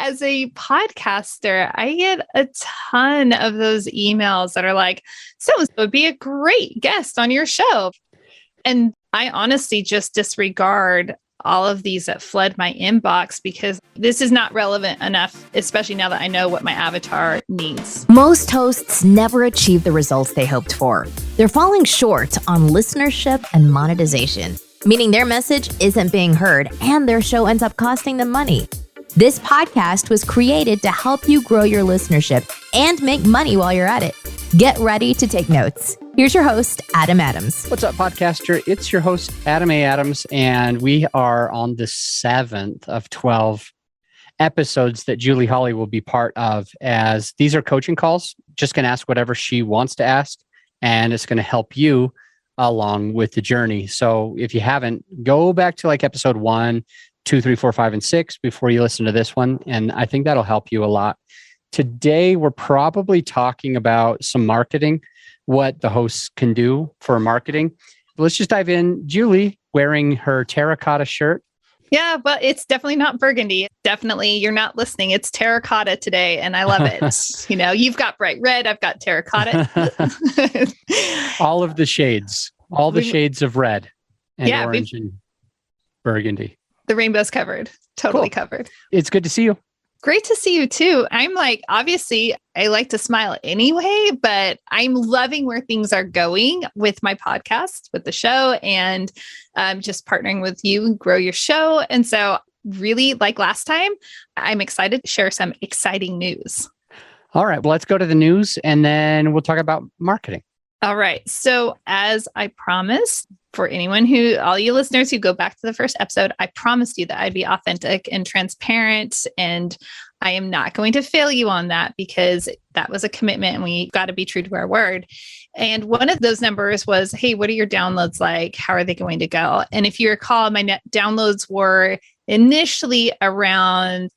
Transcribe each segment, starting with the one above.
as a podcaster, I get a ton of those emails that are like, so it would be a great guest on your show. And I honestly just disregard all of these that flood my inbox because this is not relevant enough, especially now that I know what my avatar needs. Most hosts never achieve the results they hoped for. They're falling short on listenership and monetization, meaning their message isn't being heard and their show ends up costing them money. This podcast was created to help you grow your listenership and make money while you're at it. Get ready to take notes. Here's your host, Adam Adams. What's up, podcaster? It's your host, Adam A. Adams, and we are on the 7th of 12 episodes that Julie Holly will be part of, as these are coaching calls. Just going to ask whatever she wants to ask, and it's going to help you along with the journey. So if you haven't, go back to like episode 1, 2, 3, 4, 5, and 6 before you listen to this one. And I think that'll help you a lot. Today, we're probably talking about some marketing, what the hosts can do for marketing. Let's just dive in. Julie wearing her terracotta shirt. Yeah, but it's definitely not burgundy. Definitely, you're not listening. It's terracotta today, and I love it. You've got bright red. I've got terracotta. All of the shades. All the shades of red and orange and burgundy. The rainbow's covered. Totally covered. It's good to see you. Great to see you too. I'm like, obviously, I like to smile anyway, but I'm loving where things are going with my podcast, with the show, and just partnering with you and grow your show. And so really, like last time, I'm excited to share some exciting news. All right. Well, let's go to the news and then we'll talk about marketing. All right. So as I promised, for all you listeners who go back to the first episode, I promised you that I'd be authentic and transparent, and I am not going to fail you on that because that was a commitment and we got to be true to our word. And one of those numbers was, hey, what are your downloads like? How are they going to go? And if you recall, my net downloads were initially around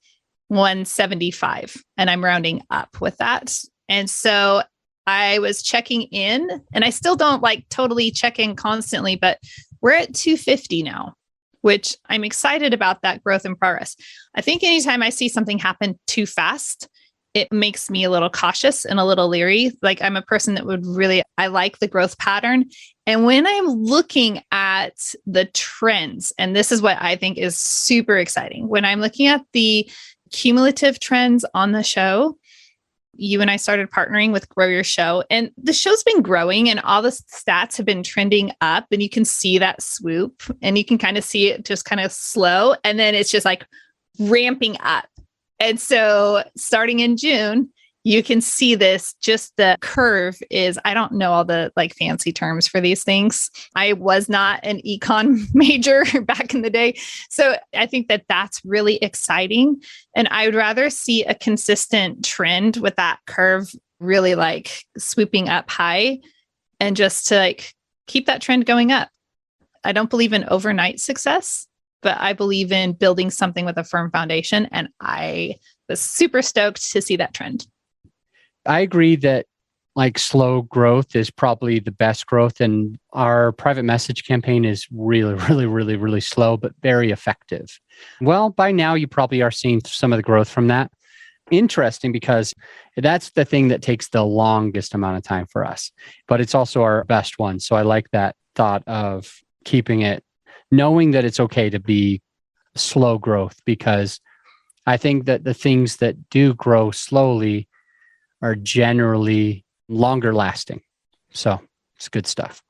175, and I'm rounding up with that. And so I was checking in, and I still don't totally check in constantly, but we're at 250 now, which I'm excited about that growth and progress. I think anytime I see something happen too fast, it makes me a little cautious and a little leery. Like I'm a person that I like the growth pattern. And when I'm looking at the trends, and this is what I think is super exciting, when I'm looking at the cumulative trends on the show, you and I started partnering with Grow Your Show, and the show's been growing and all the stats have been trending up, and you can see that swoop and you can kind of see it just kind of slow. And then it's just like ramping up. And so starting in June, you can see this, just the curve is, I don't know all the fancy terms for these things. I was not an econ major back in the day. So I think that that's really exciting. And I would rather see a consistent trend with that curve really swooping up high, and just to keep that trend going up. I don't believe in overnight success, but I believe in building something with a firm foundation. And I was super stoked to see that trend. I agree that slow growth is probably the best growth, and our private message campaign is really, really, really, really slow, but very effective. Well, by now you probably are seeing some of the growth from that. Interesting, because that's the thing that takes the longest amount of time for us, but it's also our best one. So I like that thought of keeping it, knowing that it's okay to be slow growth, because I think that the things that do grow slowly are generally longer lasting. So it's good stuff.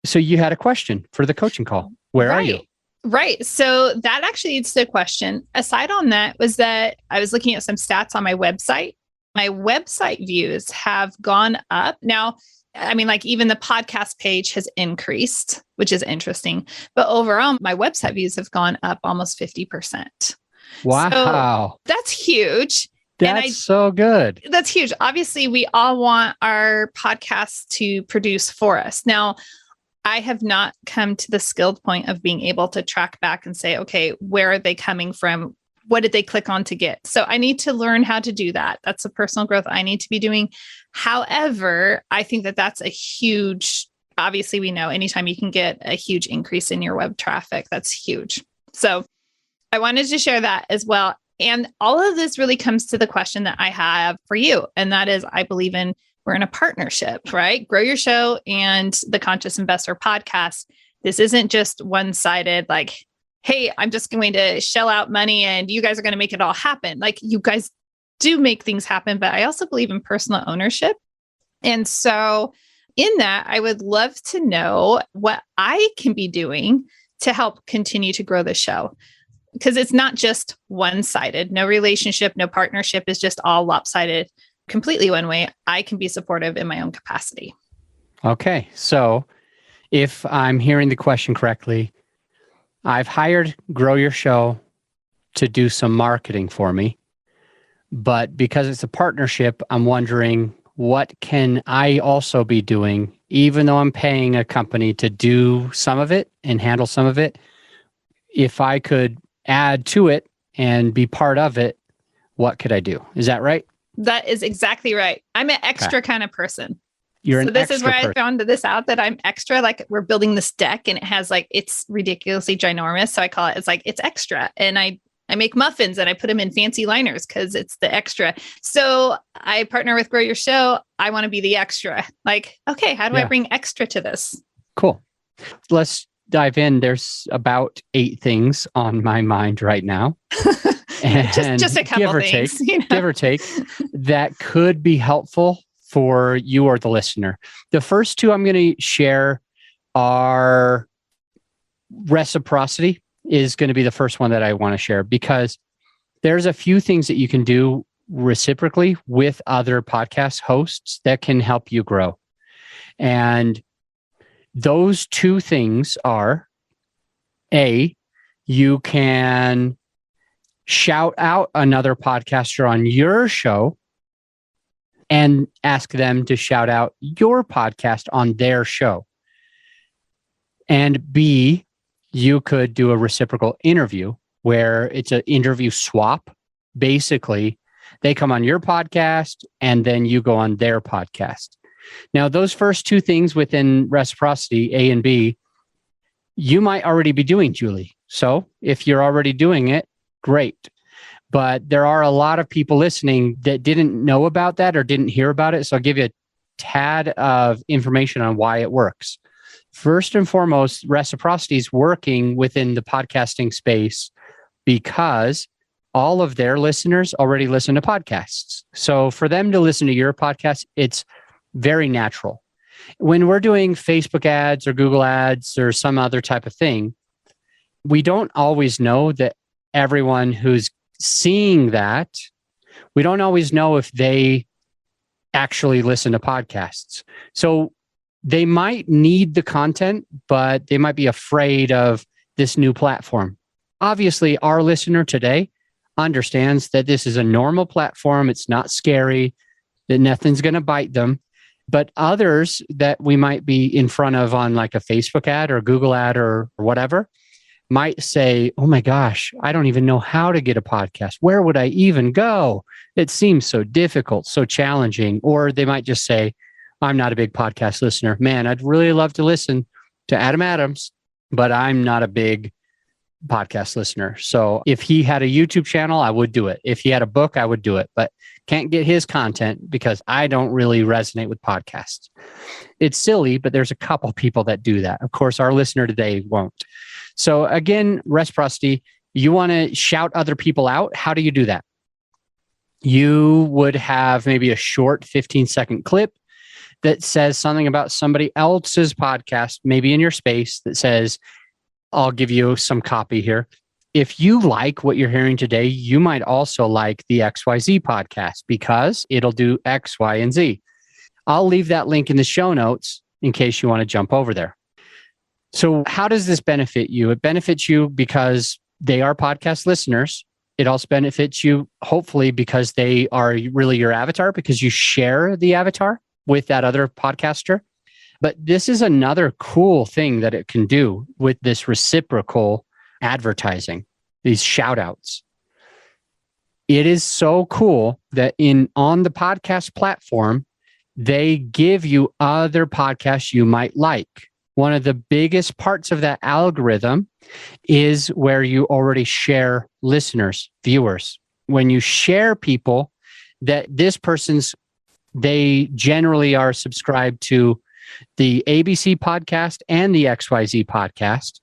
So you had a question for the coaching call. Where are you? Right. So that actually leads to a question. Aside on that was that I was looking at some stats on my website. My website views have gone up. Now, even the podcast page has increased, which is interesting. But overall, my website views have gone up almost 50%. Wow. So that's huge. That's so good. That's huge. Obviously, we all want our podcasts to produce for us. Now, I have not come to the skilled point of being able to track back and say, okay, where are they coming from? What did they click on to get? So I need to learn how to do that. That's a personal growth I need to be doing. However, I think that that's a huge, obviously we know anytime you can get a huge increase in your web traffic, that's huge. So I wanted to share that as well. And all of this really comes to the question that I have for you. And that is, I believe we're in a partnership, right? Grow Your Show and the Conscious Investor podcast. This isn't just one-sided, like, hey, I'm just going to shell out money and you guys are going to make it all happen. Like, you guys do make things happen, but I also believe in personal ownership. And so in that, I would love to know what I can be doing to help continue to grow the show. Because it's not just one-sided. No relationship, no partnership is just all lopsided completely one way. I can be supportive in my own capacity. Okay. So if I'm hearing the question correctly, I've hired Grow Your Show to do some marketing for me. But because it's a partnership, I'm wondering, what can I also be doing, even though I'm paying a company to do some of it and handle some of it? If I could add to it and be part of it, what could I do? Is that right? That is exactly right. I'm an extra kind of person. You're so an this extra is where person. I found this out, that I'm extra. Like, we're building this deck and it has like, it's ridiculously ginormous. So I call it, it's extra. And I make muffins and I put them in fancy liners because it's the extra. So I partner with Grow Your Show. I want to be the extra. Like, okay, how do I bring extra to this? Cool. Let's dive in. There's about 8 things on my mind right now. And just a couple things. Give or take, that could be helpful for you or the listener. The first 2 I'm going to share are reciprocity is going to be the first one that I want to share, because there's a few things that you can do reciprocally with other podcast hosts that can help you grow. And those 2 things are, A, you can shout out another podcaster on your show and ask them to shout out your podcast on their show. And B, you could do a reciprocal interview where it's an interview swap. Basically, they come on your podcast and then you go on their podcast. Now, those first 2 things within reciprocity, A and B, you might already be doing, Julie. So if you're already doing it, great. But there are a lot of people listening that didn't know about that or didn't hear about it. So I'll give you a tad of information on why it works. First and foremost, reciprocity is working within the podcasting space because all of their listeners already listen to podcasts. So for them to listen to your podcast, it's very natural. When we're doing Facebook ads or Google ads or some other type of thing, we don't always know that everyone who's seeing that, we don't always know if they actually listen to podcasts. So they might need the content, but they might be afraid of this new platform. Obviously, our listener today understands that this is a normal platform. It's not scary, that nothing's going to bite them. But others that we might be in front of on like a Facebook ad or a Google ad or whatever might say, oh my gosh, I don't even know how to get a podcast. Where would I even go? It seems so difficult, so challenging. Or they might just say, I'm not a big podcast listener. Man, I'd really love to listen to Adam Adams, but I'm not a big podcast listener. So if he had a YouTube channel, I would do it. If he had a book, I would do it, but can't get his content because I don't really resonate with podcasts. It's silly, but there's a couple people that do that. Of course, our listener today won't. So again, reciprocity, you want to shout other people out. How do you do that? You would have maybe a short 15-second clip that says something about somebody else's podcast, maybe in your space, that says, I'll give you some copy here. If you like what you're hearing today, you might also like the XYZ podcast because it'll do X, Y, and Z. I'll leave that link in the show notes in case you want to jump over there. So how does this benefit you? It benefits you because they are podcast listeners. It also benefits you, hopefully, because they are really your avatar, because you share the avatar with that other podcaster. But this is another cool thing that it can do with this reciprocal advertising, these shout outs. It is so cool that on the podcast platform, they give you other podcasts you might like. One of the biggest parts of that algorithm is where you already share listeners, viewers. when you share people that this person's, they generally are subscribed to the ABC podcast and the XYZ podcast.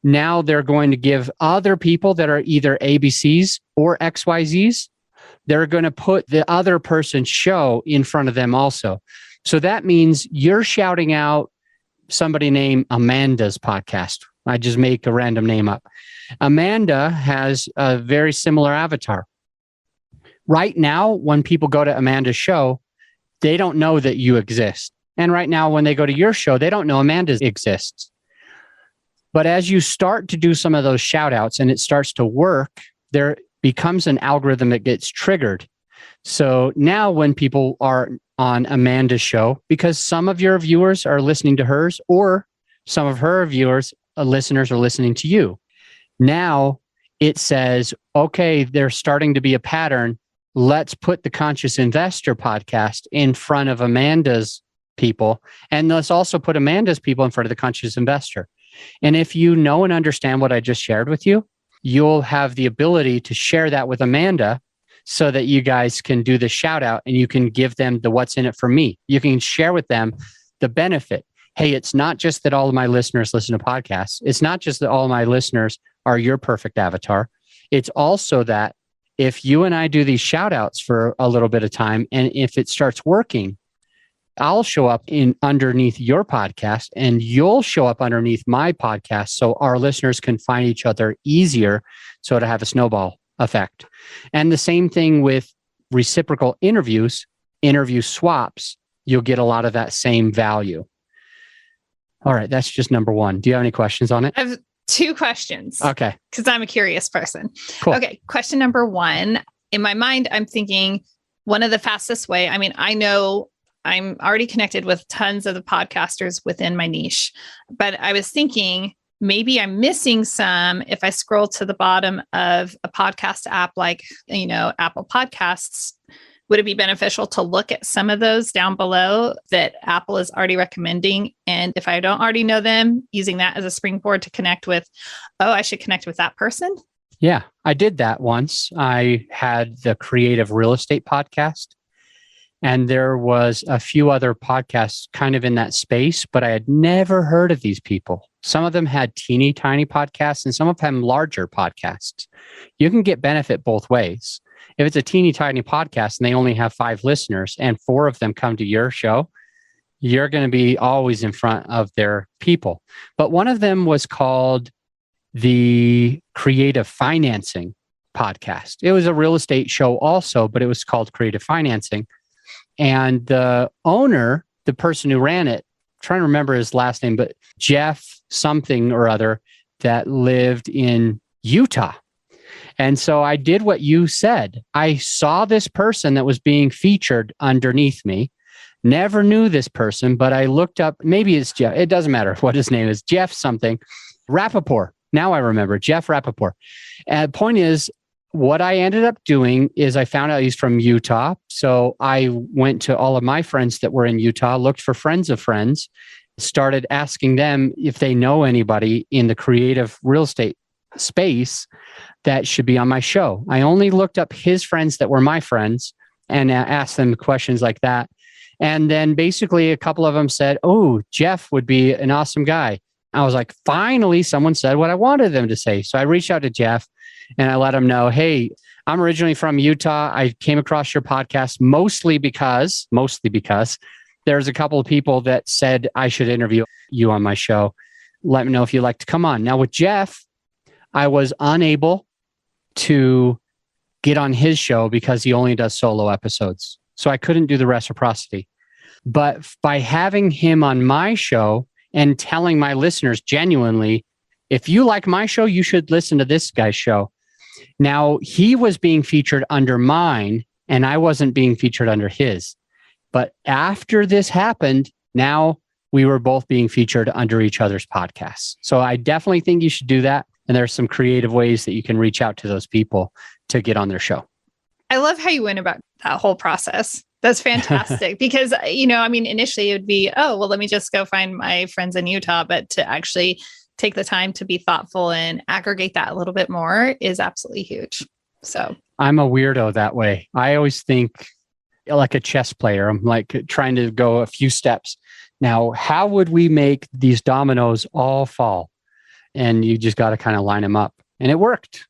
Now they're going to give other people that are either ABCs or XYZs, they're going to put the other person's show in front of them also. So that means you're shouting out somebody named Amanda's podcast. I just make a random name up. Amanda has a very similar avatar. Right now, when people go to Amanda's show, they don't know that you exist. And right now, when they go to your show, they don't know Amanda exists. But as you start to do some of those shout outs and it starts to work, there becomes an algorithm that gets triggered. So now when people are on Amanda's show, because some of your viewers are listening to hers or some of her viewers, listeners are listening to you. Now it says, okay, there's starting to be a pattern. Let's put the Conscious Investor podcast in front of Amanda's people. And let's also put Amanda's people in front of the Conscious Investor. And if you know and understand what I just shared with you, you'll have the ability to share that with Amanda so that you guys can do the shout out and you can give them the what's in it for me. You can share with them the benefit. Hey, it's not just that all of my listeners listen to podcasts. It's not just that all of my listeners are your perfect avatar. It's also that if you and I do these shout outs for a little bit of time, and if it starts working, I'll show up in underneath your podcast and you'll show up underneath my podcast so our listeners can find each other easier, so to have a snowball effect. And the same thing with reciprocal interviews, interview swaps, you'll get a lot of that same value. All right, that's just number one. Do you have any questions on it? I have two questions. Okay. Because I'm a curious person. Cool. Okay, question number one. In my mind, I'm thinking one of the fastest way, I mean, I know I'm already connected with tons of the podcasters within my niche, but I was thinking maybe I'm missing some if I scroll to the bottom of a podcast app like, Apple Podcasts. Would it be beneficial to look at some of those down below that Apple is already recommending? And if I don't already know them, using that as a springboard to connect with, I should connect with that person? Yeah, I did that once. I had the Creative Real Estate podcast. And there was a few other podcasts kind of in that space, but I had never heard of these people. Some of them had teeny tiny podcasts and some of them larger podcasts. You can get benefit both ways. If it's a teeny tiny podcast and they only have 5 listeners and 4 of them come to your show, you're going to be always in front of their people. But one of them was called the Creative Financing podcast. It was a real estate show also, but it was called Creative Financing. And the owner, the person who ran it, I'm trying to remember his last name, but Jeff something or other, that lived in Utah. And so I did what you said. I saw this person that was being featured underneath me. Never knew this person, but I looked up, maybe it's Jeff. It doesn't matter what his name is. Jeff something. Rappaport. Now I remember. Jeff Rappaport. And the point is, what I ended up doing is I found out he's from Utah. So I went to all of my friends that were in Utah, looked for friends of friends, started asking them if they know anybody in the creative real estate space that should be on my show. I only looked up his friends that were my friends and asked them questions like that. And then basically a couple of them said, oh, Jeff would be an awesome guy. I was like, finally, someone said what I wanted them to say. So I reached out to Jeff and I let him know, hey, I'm originally from Utah. I came across your podcast mostly because there's a couple of people that said I should interview you on my show. Let me know if you'd like to come on. Now with Jeff, I was unable to get on his show because he only does solo episodes. So I couldn't do the reciprocity. But by having him on my show and telling my listeners genuinely, if you like my show, you should listen to this guy's show. Now, he was being featured under mine and I wasn't being featured under his. But after this happened, now we were both being featured under each other's podcasts. So I definitely think you should do that. And there's some creative ways that you can reach out to those people to get on their show. I love how you went about that whole process. That's fantastic because, initially it would be, let me just go find my friends in Utah, but to actually take the time to be thoughtful and aggregate that a little bit more is absolutely huge. So I'm a weirdo that way. I always think like a chess player. I'm like trying to go a few steps. Now, how would we make these dominoes all fall? And you just got to kind of line them up. And it worked.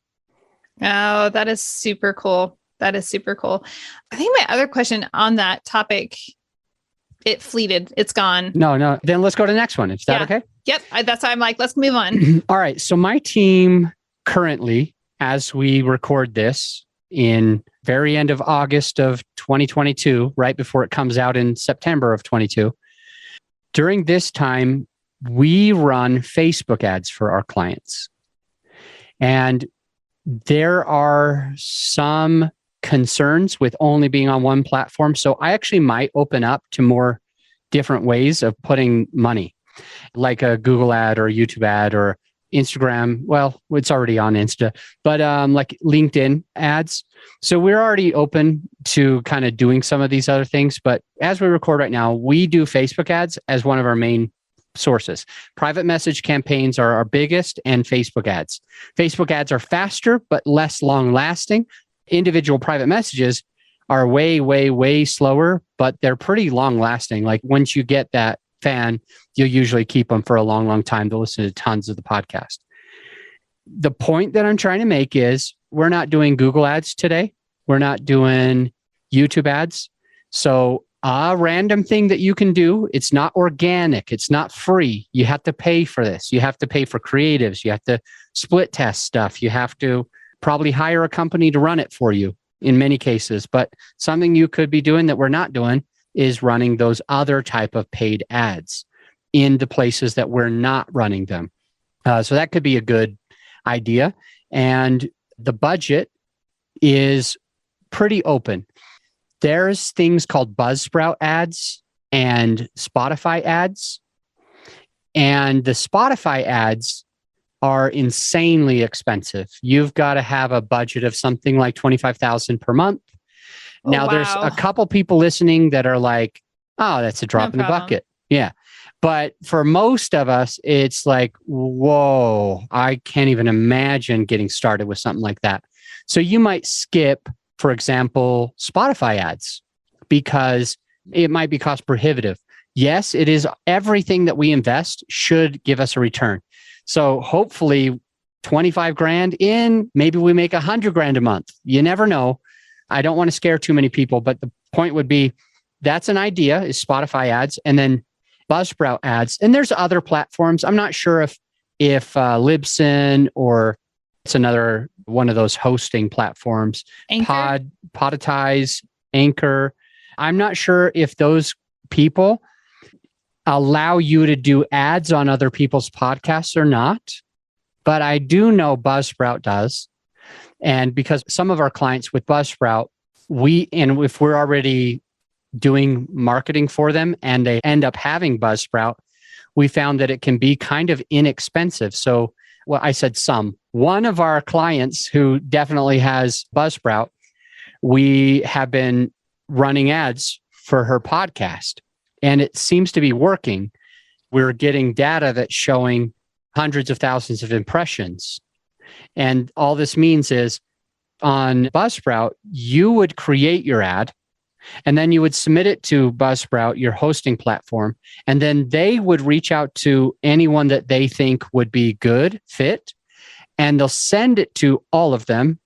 Oh, that is super cool. That is super cool. I think my other question on that topic, it fleeted. It's gone. No. Then let's go to the next one. Is that okay? Yep. That's why I'm like, let's move on. All right. So my team currently, as we record this in very end of August of 2022, right before it comes out in September of 22, during this time, we run Facebook ads for our clients. And there are some concerns with only being on one platform. So I actually might open up to more different ways of putting money, like a Google ad or a YouTube ad or Instagram. Well, it's already on Insta, but like LinkedIn ads. So we're already open to kind of doing some of these other things. But as we record right now, we do Facebook ads as one of our main sources. Private message campaigns are our biggest, and Facebook ads. Facebook ads are faster, but less long lasting. Individual private messages are way, way, way slower, but they're pretty long lasting. Like once you get that fan, you'll usually keep them for a long, long time to listen to tons of the podcast. The point that I'm trying to make is we're not doing Google ads today. We're not doing YouTube ads. So a random thing that you can do, it's not organic. It's not free. You have to pay for this. You have to pay for creatives. You have to split test stuff. You have to probably hire a company to run it for you in many cases. But something you could be doing that we're not doing is running those other type of paid ads in the places that we're not running them. So that could be a good idea. And the budget is pretty open. There's things called Buzzsprout ads and Spotify ads. And the Spotify ads are insanely expensive. You've got to have a budget of something like $25,000 per month. Now, there's a couple people listening that are like, oh, that's a drop in the bucket. Yeah. But for most of us, it's like, whoa, I can't even imagine getting started with something like that. So you might skip, for example, Spotify ads because it might be cost prohibitive. Yes, it is. Everything that we invest should give us a return. So hopefully 25 grand in, maybe we make 100 grand a month. You never know. I don't want to scare too many people, but the point would be that's an idea is Spotify ads and then Buzzsprout ads. And there's other platforms. I'm not sure if Libsyn or it's another one of those hosting platforms, Poditize, Anchor. I'm not sure if those people allow you to do ads on other people's podcasts or not, but I do know Buzzsprout does. And because some of our clients with Buzzsprout, if we're already doing marketing for them and they end up having Buzzsprout, we found that it can be kind of inexpensive. So, well, I said one of our clients who definitely has Buzzsprout, we have been running ads for her podcast and it seems to be working. We're getting data that's showing hundreds of thousands of impressions. And all this means is on Buzzsprout, you would create your ad and then you would submit it to Buzzsprout, your hosting platform, and then they would reach out to anyone that they think would be good fit, and they'll send it to all of them.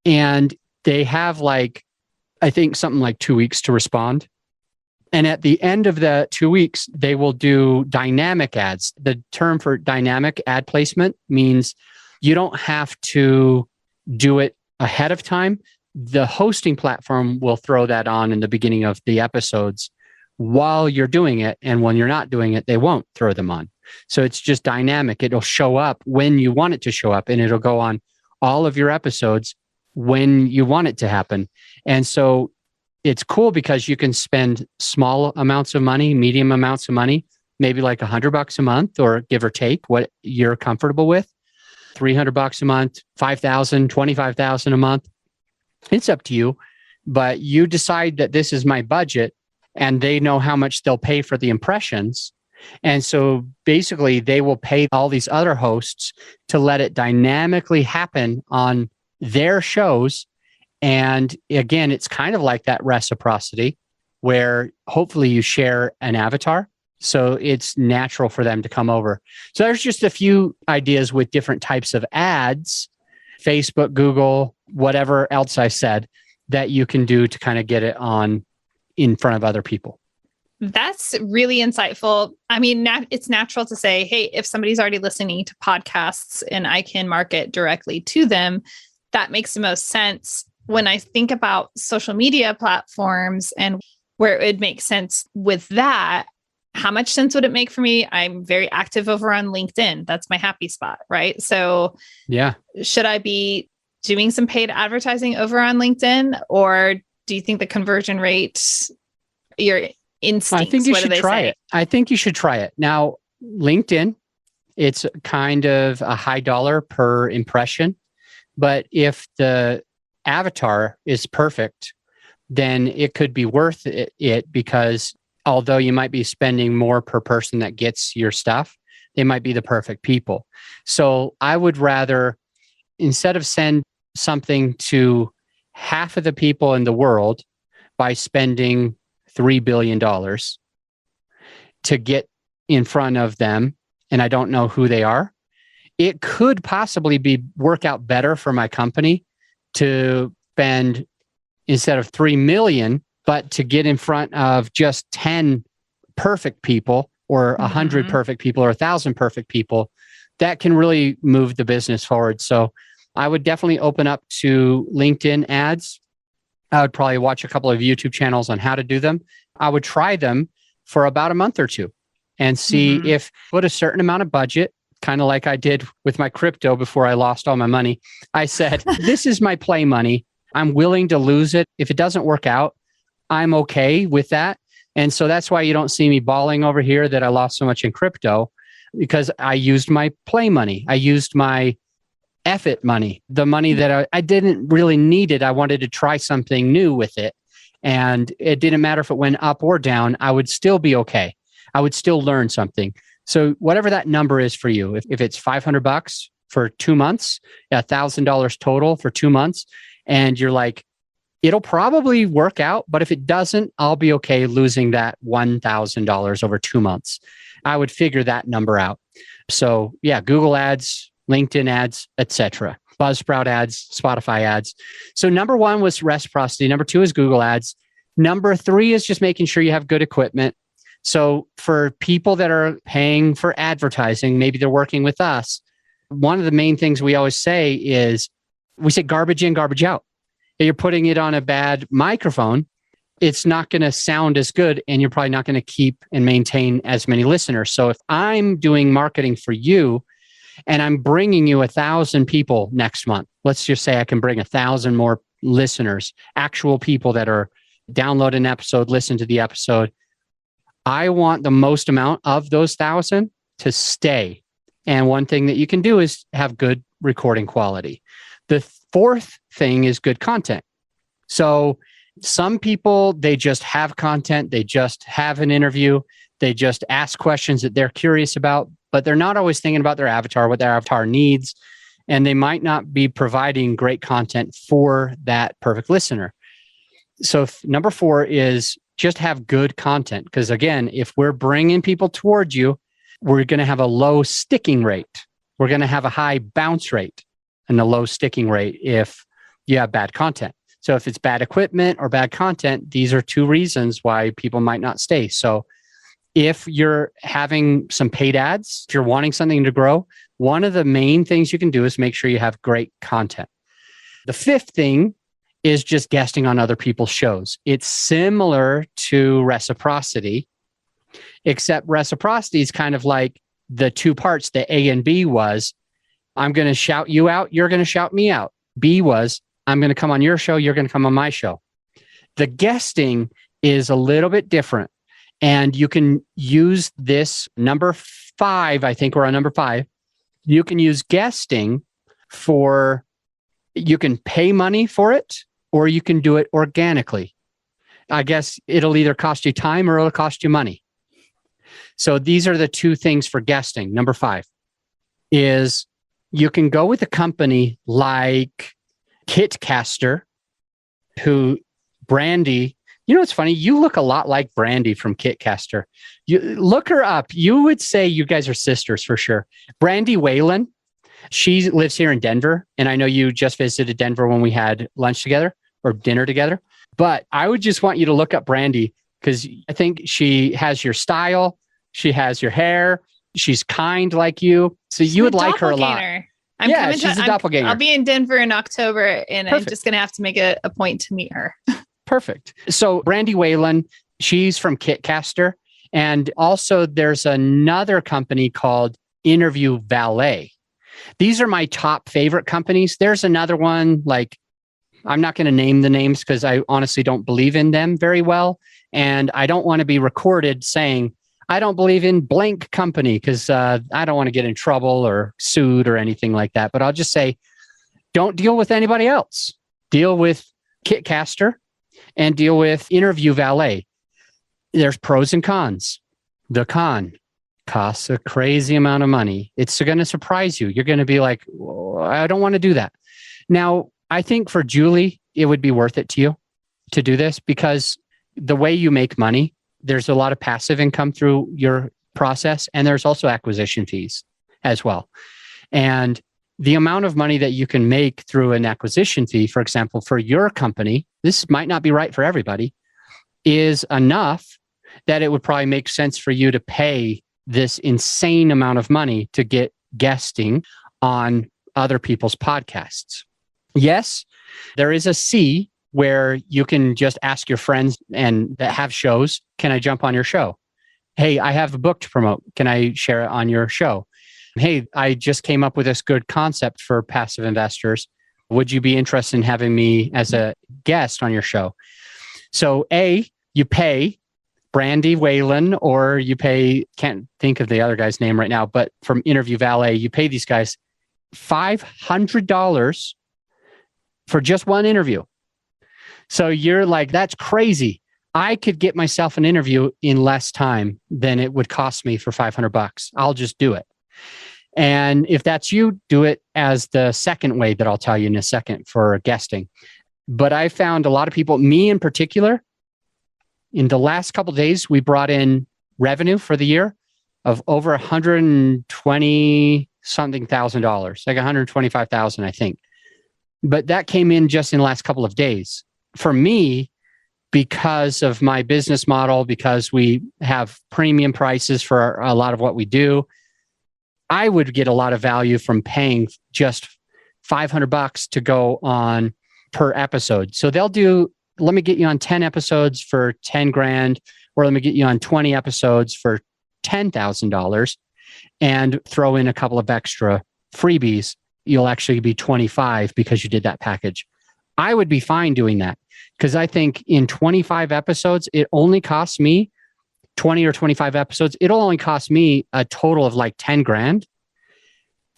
And they have I think something like 2 weeks to respond. And at the end of the 2 weeks, they will do dynamic ads. The term for dynamic ad placement means you don't have to do it ahead of time. The hosting platform will throw that on in the beginning of the episodes while you're doing it. And when you're not doing it, they won't throw them on. So it's just dynamic. It'll show up when you want it to show up, and it'll go on all of your episodes when you want it to happen. And so it's cool because you can spend small amounts of money, medium amounts of money, maybe like $100 a month or give or take what you're comfortable with, $300 a month, $5,000, $25,000 a month. It's up to you, but you decide that this is my budget and they know how much they'll pay for the impressions. And so basically they will pay all these other hosts to let it dynamically happen on their shows. And again, it's kind of like that reciprocity where hopefully you share an avatar. So it's natural for them to come over. So there's just a few ideas with different types of ads, Facebook, Google, whatever else I said, that you can do to kind of get it on in front of other people. That's really insightful. I mean, it's natural to say, hey, if somebody's already listening to podcasts and I can market directly to them, that makes the most sense. When I think about social media platforms and where it would make sense with that, how much sense would it make for me? I'm very active over on LinkedIn. That's my happy spot, right? So yeah, should I be doing some paid advertising over on LinkedIn, or do you think the conversion rate, your instincts, I think you should try it. I think you should try it. Now, LinkedIn, it's kind of a high dollar per impression, but if the avatar is perfect, then it could be worth it because although you might be spending more per person that gets your stuff, they might be the perfect people. So I would rather, instead of send something to half of the people in the world by spending $3 billion to get in front of them, and I don't know who they are, it could possibly work out better for my company to spend, instead of 3 million, but to get in front of just 10 perfect people or 100 perfect people or 1,000 perfect people. That can really move the business forward. So I would definitely open up to LinkedIn ads. I would probably watch a couple of YouTube channels on how to do them. I would try them for about a month or two and see if put a certain amount of budget, kind of like I did with my crypto before I lost all my money. I said, this is my play money. I'm willing to lose it. If it doesn't work out, I'm okay with that. And so that's why you don't see me bawling over here that I lost so much in crypto, because I used my play money. I used my effort money, the money that I didn't really need it. I wanted to try something new with it. And it didn't matter if it went up or down, I would still be okay. I would still learn something. So whatever that number is for you, if it's $500 for 2 months, $1,000 total for 2 months, and you're like, it'll probably work out, but if it doesn't, I'll be okay losing that $1,000 over 2 months. I would figure that number out. So yeah, Google ads, LinkedIn ads, etc. Buzzsprout ads, Spotify ads. So number 1 was reciprocity. Number 2 is Google ads. Number 3 is just making sure you have good equipment. So for people that are paying for advertising, maybe they're working with us. One of the main things we always say is, we say garbage in, garbage out. If you're putting it on a bad microphone, it's not going to sound as good, and you're probably not going to keep and maintain as many listeners. So if I'm doing marketing for you and I'm bringing you 1,000 people next month, let's just say I can bring 1,000 more listeners, actual people that are download an episode, listen to the episode. I want the most amount of those 1,000 to stay. And one thing that you can do is have good recording quality. The 4th thing is good content. So some people, they just have content, they just have an interview, they just ask questions that they're curious about, but they're not always thinking about their avatar, what their avatar needs, and they might not be providing great content for that perfect listener. So number 4 is just have good content. Because again, if we're bringing people towards you, we're going to have a low sticking rate. We're going to have a high bounce rate and a low sticking rate if you have bad content. So if it's bad equipment or bad content, these are 2 reasons why people might not stay. So if you're having some paid ads, if you're wanting something to grow, one of the main things you can do is make sure you have great content. The 5th thing is just guesting on other people's shows. It's similar to reciprocity, except reciprocity is kind of like the 2 parts, the A and B was, I'm going to shout you out, you're going to shout me out. B was, I'm going to come on your show, you're going to come on my show. The guesting is a little bit different. And you can use this number 5, I think we're on number 5. You can use guesting for, you can pay money for it, or you can do it organically. I guess it'll either cost you time or it'll cost you money. So these are the 2 things for guesting. Number 5 is you can go with a company like Kitcaster who Brandy, you know, it's funny. You look a lot like Brandy from Kitcaster. You look her up. You would say you guys are sisters for sure. Brandy Whalen, she lives here in Denver. And I know you just visited Denver when we had lunch together or dinner together. But I would just want you to look up Brandy because I think she has your style. She has your hair. She's kind like you. So you would like her a lot. She's a doppelganger. I'll be in Denver in October and Perfect. I'm just going to have to make a point to meet her. Perfect. So Brandy Whalen, she's from Kitcaster. And also there's another company called Interview Valet. These are my top favorite companies. There's another one, like, I'm not going to name the names because I honestly don't believe in them very well. And I don't want to be recorded saying, I don't believe in blank company because I don't want to get in trouble or sued or anything like that. But I'll just say, don't deal with anybody else. Deal with Kitcaster and deal with Interview Valet. There's pros and cons. The con costs a crazy amount of money. It's going to surprise you. You're going to be like, I don't want to do that. Now, I think for Julie, it would be worth it to you to do this because the way you make money, there's a lot of passive income through your process, and there's also acquisition fees as well. And the amount of money that you can make through an acquisition fee, for example, for your company, this might not be right for everybody, is enough that it would probably make sense for you to pay this insane amount of money to get guesting on other people's podcasts. Yes, there is a C where you can just ask your friends and that have shows, can I jump on your show? Hey, I have a book to promote. Can I share it on your show? Hey, I just came up with this good concept for passive investors. Would you be interested in having me as a guest on your show? So A, you pay Brandy Whalen, or you pay, can't think of the other guy's name right now, but from Interview Valet, you pay these guys $500 for just one interview. So you're like, that's crazy. I could get myself an interview in less time than it would cost me for $500. I'll just do it. And if that's you, do it as the second way that I'll tell you in a second for guesting. But I found a lot of people, me in particular, in the last couple of days, we brought in revenue for the year of over $120 something thousand, like $125,000, I think. But that came in just in the last couple of days. For me, because of my business model, because we have premium prices for a lot of what we do, I would get a lot of value from paying just $500 to go on per episode. So they'll do, let me get you on 10 episodes for 10 grand, or let me get you on 20 episodes for $10,000 and throw in a couple of extra freebies. You'll actually be 25 because you did that package. I would be fine doing that because I think in 25 episodes, it only costs me 20 or 25 episodes. It'll only cost me a total of like 10 grand.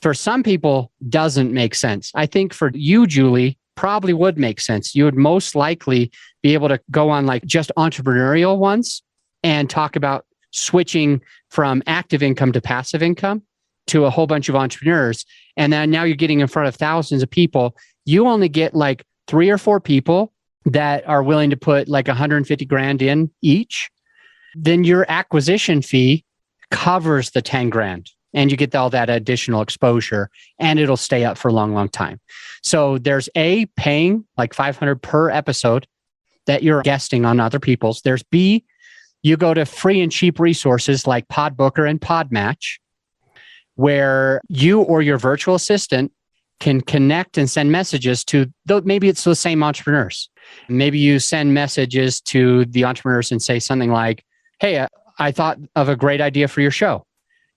For some people, doesn't make sense. I think for you, Julie, probably would make sense. You would most likely be able to go on like just entrepreneurial ones and talk about switching from active income to passive income to a whole bunch of entrepreneurs. And then now you're getting in front of thousands of people. You only get like 3 or 4 people that are willing to put like 150 grand in each. Then your acquisition fee covers the 10 grand and you get all that additional exposure and it'll stay up for a long, long time. So there's A, paying like $500 per episode that you're guesting on other people's. There's B, you go to free and cheap resources like Podbooker and Podmatch, where you or your virtual assistant can connect and send messages to, maybe it's the same entrepreneurs. Maybe you send messages to the entrepreneurs and say something like, hey, I thought of a great idea for your show.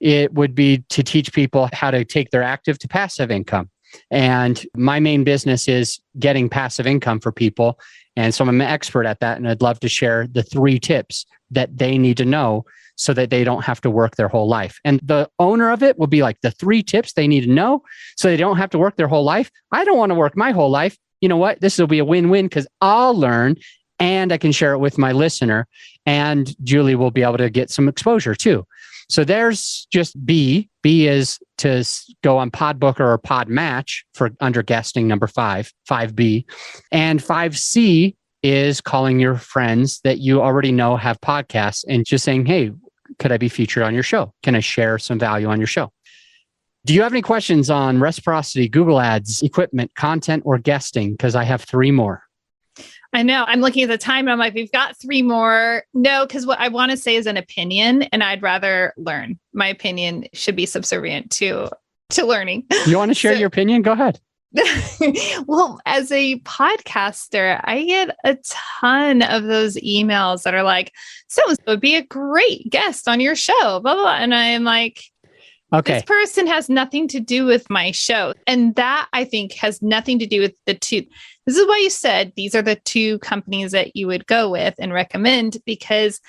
It would be to teach people how to take their active to passive income. And my main business is getting passive income for people. And so I'm an expert at that. And I'd love to share the 3 tips that they need to know so that they don't have to work their whole life. And the owner of it will be like the 3 tips they need to know so they don't have to work their whole life. I don't want to work my whole life. You know what? This will be a win-win because I'll learn and I can share it with my listener, and Julie will be able to get some exposure too. So there's just B. B is to go on Podbooker or Podmatch for under guesting number 5B. And 5C is calling your friends that you already know have podcasts and just saying, hey, could I be featured on your show? Can I share some value on your show? Do you have any questions on reciprocity, Google Ads, equipment, content, or guesting? Because I have 3 more. I know. I'm looking at the time and I'm like, we've got 3 more. No, because what I want to say is an opinion and I'd rather learn. My opinion should be subservient to learning. You want to share your opinion? Go ahead. Well, as a podcaster, I get a ton of those emails that are like, so would be a great guest on your show, blah, blah, blah. And I'm like, okay, this person has nothing to do with my show. And that I think has nothing to do with the 2. This is why you said these are the 2 companies that you would go with and recommend, because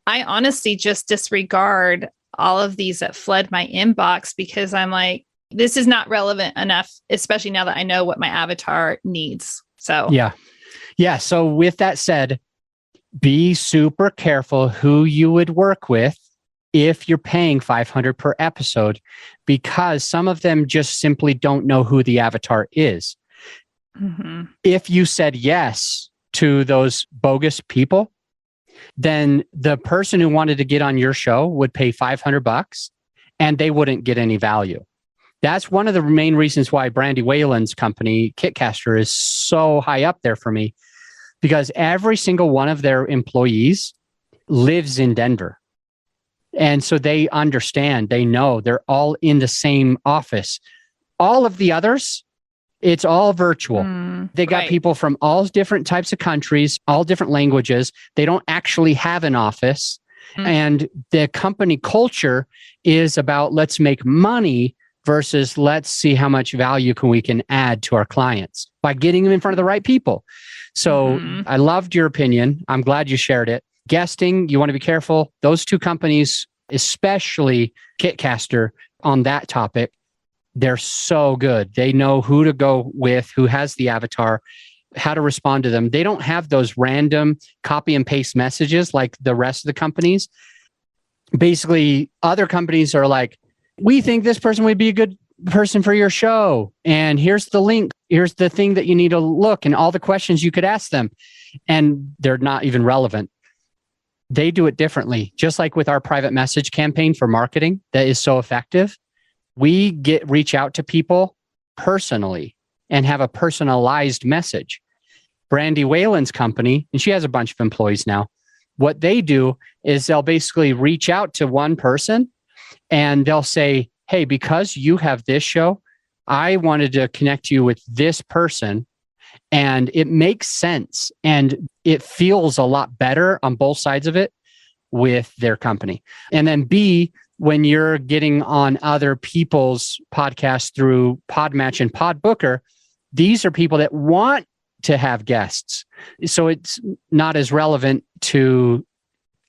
I honestly just disregard all of these that flood my inbox because I'm like, this is not relevant enough, especially now that I know what my avatar needs. So, yeah. So with that said, be super careful who you would work with if you're paying $500 per episode, because some of them just simply don't know who the avatar is. Mm-hmm. If you said yes to those bogus people, then the person who wanted to get on your show would pay $500 and they wouldn't get any value. That's one of the main reasons why Brandy Whalen's company, Kitcaster, is so high up there for me, because every single one of their employees lives in Denver. And so they understand, they know, they're all in the same office. All of the others, it's all virtual. They got people from all different types of countries, all different languages. They don't actually have an office. And the company culture is about let's make money versus let's see how much value we can add to our clients by getting them in front of the right people. So I loved your opinion. I'm glad you shared it. Guesting, you want to be careful. Those 2 companies, especially Kitcaster on that topic, they're so good. They know who to go with, who has the avatar, how to respond to them. They don't have those random copy and paste messages like the rest of the companies. Basically, other companies are like, we think this person would be a good person for your show. And here's the link. Here's the thing that you need to look and all the questions you could ask them. And they're not even relevant. They do it differently. Just like with our private message campaign for marketing that is so effective, we reach out to people personally and have a personalized message. Brandy Whalen's company, and she has a bunch of employees now, what they do is they'll basically reach out to one person and they'll say, hey, because you have this show, I wanted to connect you with this person. And it makes sense. And it feels a lot better on both sides of it with their company. And then B, when you're getting on other people's podcasts through Podmatch and Podbooker, these are people that want to have guests. So it's not as relevant to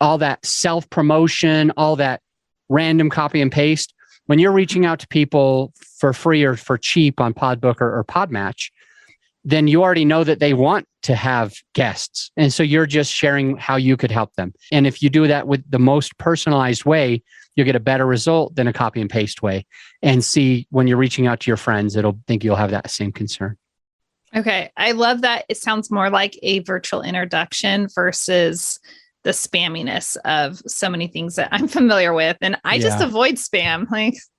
all that self-promotion, all that random copy and paste. When you're reaching out to people for free or for cheap on Podbooker or Podmatch, then you already know that they want to have guests. And so you're just sharing how you could help them. And if you do that with the most personalized way, you'll get a better result than a copy and paste way. And see, when you're reaching out to your friends, it'll think you'll have that same concern. Okay. I love that. It sounds more like a virtual introduction versus the spamminess of so many things that I'm familiar with. And I just avoid spam.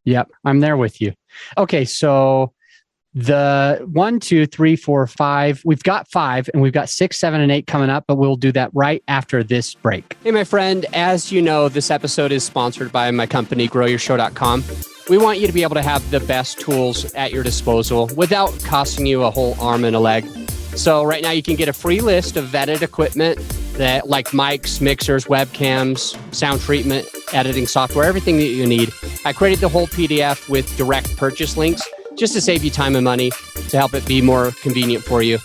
Yep. I'm there with you. Okay. So the 1, 2, 3, 4, 5, we've got 5 and we've got 6, 7, and 8 coming up, but we'll do that right after this break. Hey, my friend, as you know, this episode is sponsored by my company, growyourshow.com. We want you to be able to have the best tools at your disposal without costing you a whole arm and a leg. So right now you can get a free list of vetted equipment that like mics, mixers, webcams, sound treatment, editing software, everything that you need. I created the whole PDF with direct purchase links just to save you time and money, to help it be more convenient for you.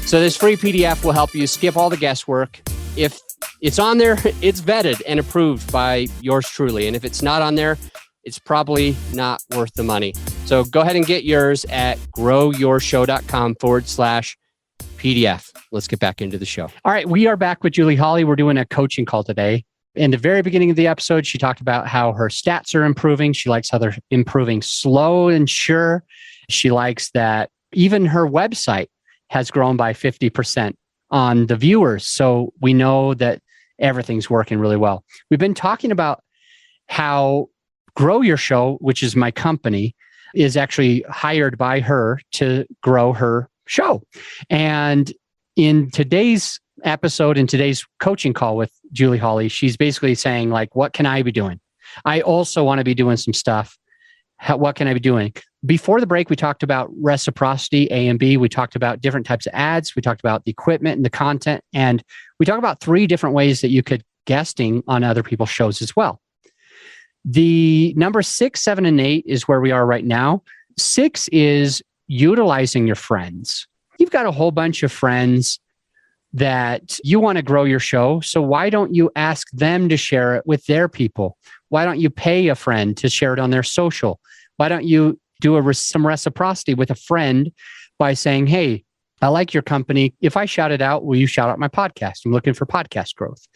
So this free PDF will help you skip all the guesswork. If it's on there, it's vetted and approved by yours truly. And if it's not on there, it's probably not worth the money. So go ahead and get yours at growyourshow.com/PDF. Let's get back into the show. All right, we are back with Julie Holly. We're doing a coaching call today. In the very beginning of the episode, she talked about how her stats are improving. She likes how they're improving slow and sure. She likes that even her website has grown by 50% on the viewers. So we know that everything's working really well. We've been talking about how Grow Your Show, which is my company, is actually hired by her to grow her show. And in today's episode, in today's coaching call with Julie Hawley, she's basically saying, like, what can I be doing? I also want to be doing some stuff. What can I be doing? Before the break, we talked about reciprocity, A and B. We talked about different types of ads. We talked about the equipment and the content. And we talked about 3 different ways that you could guesting on other people's shows as well. The number 6, 7, and 8 is where we are right now. 6 is utilizing your friends. You've got a whole bunch of friends that you want to grow your show. So why don't you ask them to share it with their people? Why don't you pay a friend to share it on their social? Why don't you do some reciprocity with a friend by saying, hey, I like your company. If I shout it out, will you shout out my podcast? I'm looking for podcast growth.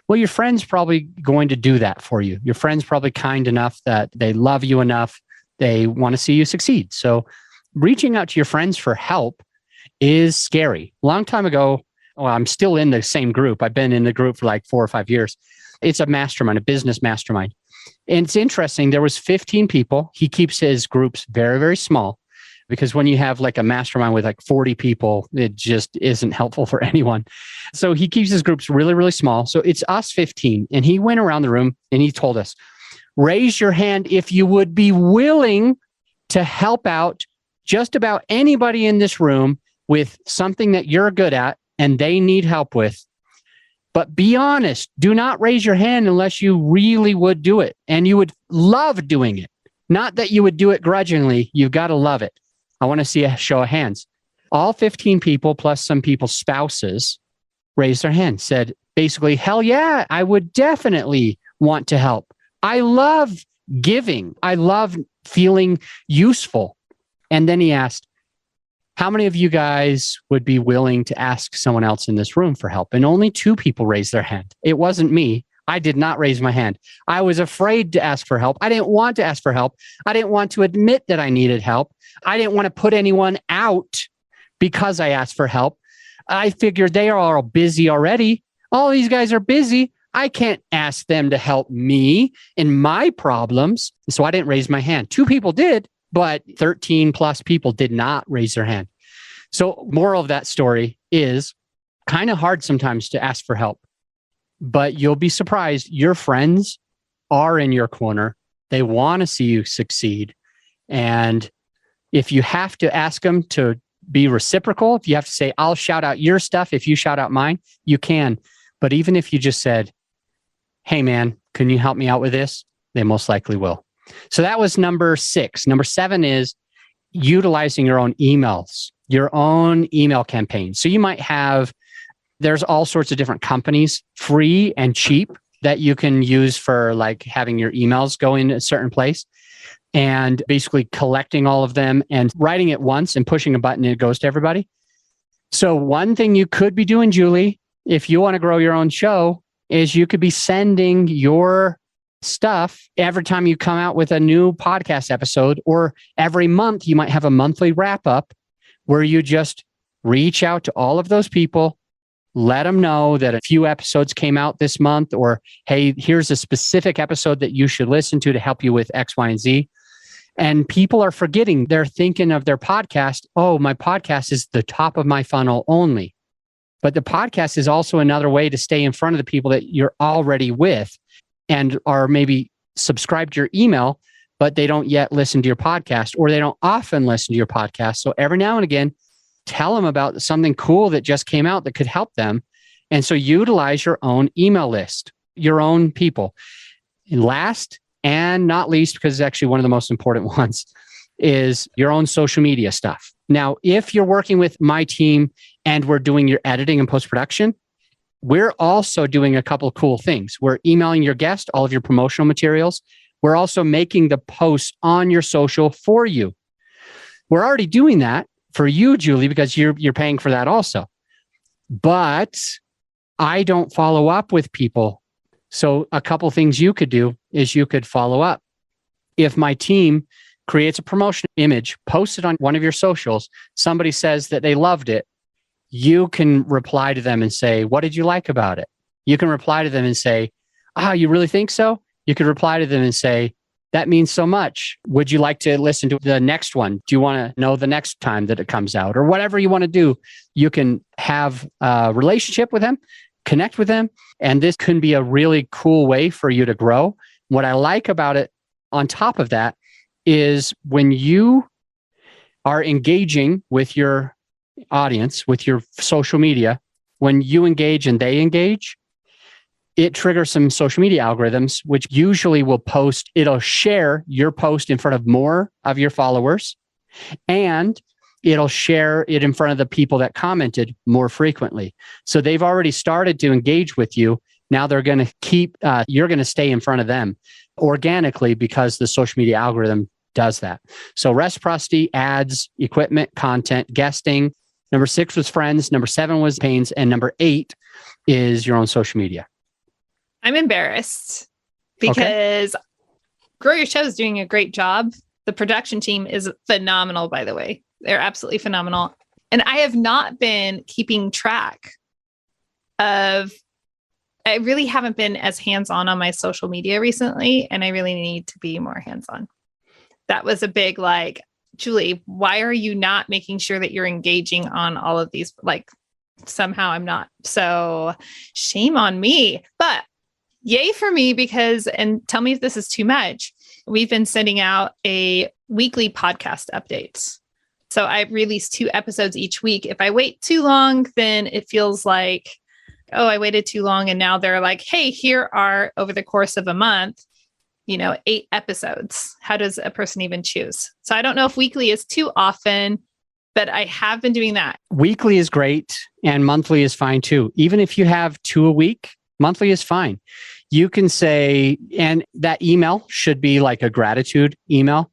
Well, your friend's probably going to do that for you. Your friend's probably kind enough that they love you enough. They want to see you succeed. So reaching out to your friends for help is scary. A long time ago, well, I'm still in the same group. I've been in the group for like 4 or 5 years. It's a mastermind, a business mastermind. And it's interesting. There was 15 people. He keeps his groups very, very small because when you have like a mastermind with like 40 people, it just isn't helpful for anyone. So he keeps his groups really, really small. So it's us 15. And he went around the room and he told us, raise your hand if you would be willing to help out just about anybody in this room with something that you're good at and they need help with. But be honest, do not raise your hand unless you really would do it and you would love doing it. Not that you would do it grudgingly. You've got to love it. I want to see a show of hands. All 15 people plus some people's spouses raised their hand, said basically, hell yeah, I would definitely want to help. I love giving. I love feeling useful. And then he asked, how many of you guys would be willing to ask someone else in this room for help? And only 2 people raised their hand. It wasn't me. I did not raise my hand. I was afraid to ask for help. I didn't want to ask for help. I didn't want to admit that I needed help. I didn't want to put anyone out because I asked for help. I figured they are all busy already. All these guys are busy. I can't ask them to help me in my problems. So I didn't raise my hand. 2 people did, but 13 plus people did not raise their hand. So moral of that story is kind of hard sometimes to ask for help, but you'll be surprised. Your friends are in your corner. They want to see you succeed. And if you have to ask them to be reciprocal, if you have to say, I'll shout out your stuff if you shout out mine, you can. But even if you just said, hey man, can you help me out with this? They most likely will. So that was number 6. Number 7 is utilizing your own emails, your own email campaign. So you might have, there's all sorts of different companies, free and cheap, that you can use for like having your emails go in a certain place and basically collecting all of them and writing it once and pushing a button and it goes to everybody. So one thing you could be doing, Julie, if you want to grow your own show, is you could be sending your stuff every time you come out with a new podcast episode, or every month you might have a monthly wrap up where you just reach out to all of those people, let them know that a few episodes came out this month, or, hey, here's a specific episode that you should listen to help you with X, Y, and Z. And people are forgetting. They're thinking of their podcast. Oh, my podcast is the top of my funnel only. But the podcast is also another way to stay in front of the people that you're already with and are maybe subscribed to your email, but they don't yet listen to your podcast, or they don't often listen to your podcast. So every now and again, tell them about something cool that just came out that could help them. And so utilize your own email list, your own people. And last and not least, because it's actually one of the most important ones, is your own social media stuff. Now, if you're working with my team and we're doing your editing and post-production, we're also doing a couple of cool things. We're emailing your guest all of your promotional materials. We're also making the posts on your social for you. We're already doing that for you, Julie, because you're paying for that also. But I don't follow up with people So a couple things you could do is you could follow up. If my team creates a promotion image, post it on one of your socials, somebody says that they loved it, you can reply to them and say, what did you like about it? You can reply to them and say, you really think so? You could reply to them and say, that means so much. Would you like to listen to the next one? Do you want to know the next time that it comes out? Or whatever you want to do, you can have a relationship with them, connect with them. And this can be a really cool way for you to grow. What I like about it on top of that is when you are engaging with your audience, with your social media, when you engage and they engage, it triggers some social media algorithms, which usually it'll share your post in front of more of your followers, and it'll share it in front of the people that commented more frequently. So they've already started to engage with you. Now they're going to you're going to stay in front of them organically because the social media algorithm does that. So reciprocity, ads, equipment, content, guesting. Number 6 was friends. Number 7 was pains. And number 8 is your own social media. I'm embarrassed because Grow Your Show is doing a great job. The production team is phenomenal, by the way. They're absolutely phenomenal. And I have not been keeping track I really haven't been as hands-on on my social media recently, and I really need to be more hands-on. That was a big, Julie, why are you not making sure that you're engaging on all of these? Somehow I'm not. So shame on me. But yay for me and tell me if this is too much. We've been sending out a weekly podcast update. So I release 2 episodes each week. If I wait too long, then it feels like, I waited too long. And now they're like, hey, here are over the course of a month, 8 episodes. How does a person even choose? So I don't know if weekly is too often, but I have been doing that. Weekly is great and monthly is fine too. Even if you have 2 a week, monthly is fine. You can say, and that email should be like a gratitude email.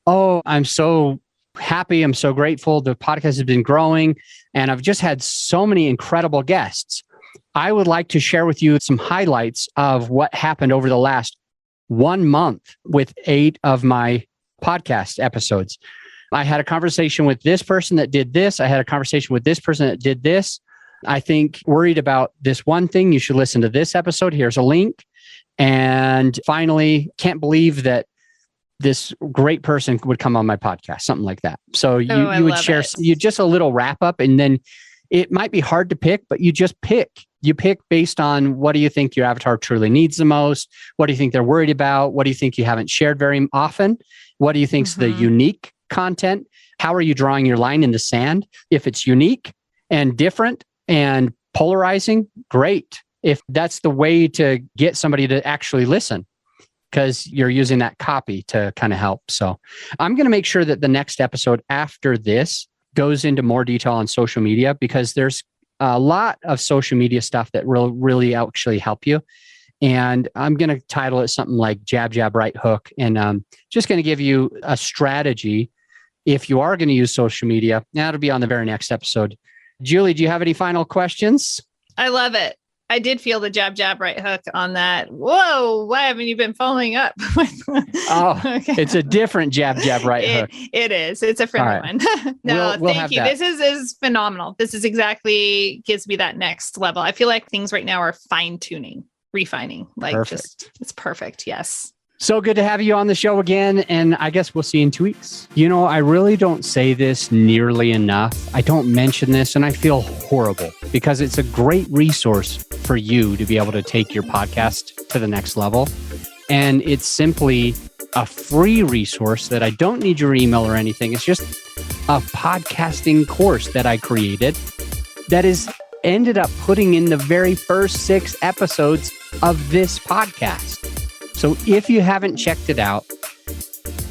Oh, I'm so happy. I'm so grateful. The podcast has been growing and I've just had so many incredible guests. I would like to share with you some highlights of what happened over the last 1 month with 8 of my podcast episodes. I had a conversation with this person that did this. I had a conversation with this person that did this. I think worried about this one thing, you should listen to this episode. Here's a link. And finally, can't believe that this great person would come on my podcast, something like that. So you would share just a little wrap up, and then it might be hard to pick, but you just pick. You pick based on what do you think your avatar truly needs the most? What do you think they're worried about? What do you think you haven't shared very often? What do you think's the unique content? How are you drawing your line in the sand? If it's unique and different and polarizing, great. If that's the way to get somebody to actually listen, because you're using that copy to kind of help. So I'm going to make sure that the next episode after this goes into more detail on social media, because there's a lot of social media stuff that will really actually help you. And I'm going to title it something like Jab, Jab, Right Hook. And just going to give you a strategy if you are going to use social media. That'll be on the very next episode. Julie, do you have any final questions? I love it. I did feel the jab, jab, right hook on that. Whoa, why haven't you been following up? It's a different jab, jab, right hook. It is. It's a friendly one. No, we'll thank you. That. This is phenomenal. This is exactly gives me that next level. I feel like things right now are fine tuning, refining. It's perfect. Yes. So good to have you on the show again. And I guess we'll see you in 2 weeks. I really don't say this nearly enough. I don't mention this, and I feel horrible because it's a great resource for you to be able to take your podcast to the next level. And it's simply a free resource that I don't need your email or anything. It's just a podcasting course that I created that is ended up putting in the very first 6 episodes of this podcast. So if you haven't checked it out,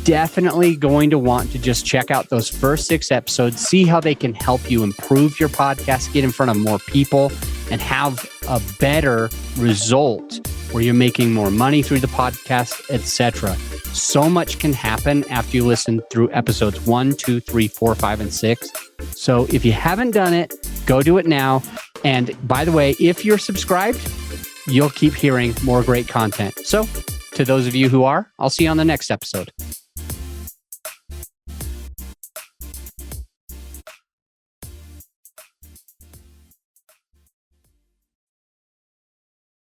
definitely going to want to just check out those first 6 episodes, see how they can help you improve your podcast, get in front of more people, and have a better result where you're making more money through the podcast, etc. So much can happen after you listen through episodes 1, 2, 3, 4, 5, and 6. So if you haven't done it, go do it now. And by the way, if you're subscribed, you'll keep hearing more great content. So to those of you who are, I'll see you on the next episode.